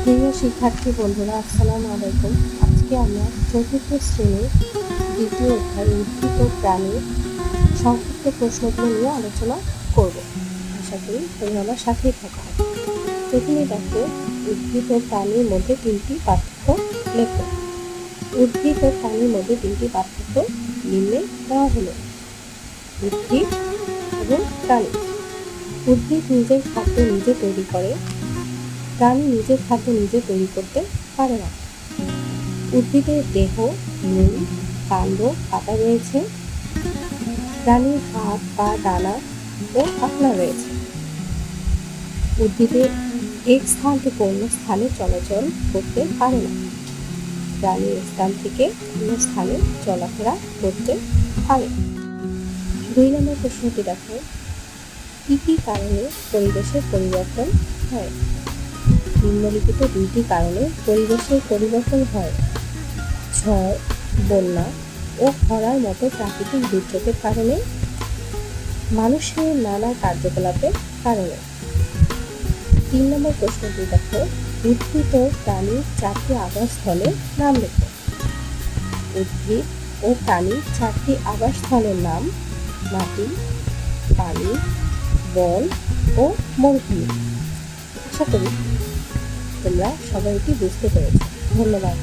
প্রিয় শিক্ষার্থী বন্ধুরা, আসসালামু আলাইকুম। আজকে আমরা চতুর্থ শ্রেণীর দ্বিতীয় অধ্যায় উদ্ভিদ ও প্রাণীর সংক্ষিপ্ত প্রশ্নগুলো নিয়ে আলোচনা করব। আশা করি তোমরা আমার সাথেই থাকো। প্রথমে দেখো, উদ্ভিদ ও প্রাণীর মধ্যে তিনটি পার্থক্য লেখো। উদ্ভিদ ও প্রাণীর মধ্যে তিনটি পার্থক্য নিম্নে দেওয়া হলো। উদ্ভিদ এবং প্রাণী। উদ্ভিদ নিজের খাদ্য নিজে তৈরি করে, প্রাণী নিজের খাদ্য নিজে তৈরি করতে পারে না। উদ্ভিদের দেহ, মূল, কাণ্ড, পাতা রয়েছে। প্রাণীর হাত, পা, ডানা ও পাখনা রয়েছে। উদ্ভিদের এক স্থান থেকে অন্য স্থানে চলাচল করতে পারে না। প্রাণীর স্থান থেকে অন্য স্থানে চলাফেরা করতে পারে। 2 নম্বর প্রশ্নটি দেখো, কি কি কারণে পরিবেশের পরিবর্তন হয়? নিম্নলিখিত 2টি কারণে পরিবেশের পরিবর্তন হয়। ঝড়, বন্যা ও খরার মতো প্রাকৃতিক দুর্যোগের কারণে, মানুষের নানা কার্যকলাপের কারণে। 3 নম্বর প্রশ্নটি দেখো, উদ্ভিদ ও প্রাণীর 4টি আবাসস্থলের নাম লেখো। উদ্ভিদ ও প্রাণীর 4টি আবাসস্থলের নাম: মাটি, পানি, বন ও মরুভূমি। আশা করি তোমরা সবাই এটি বুঝতে পেরেছো। ধন্যবাদ।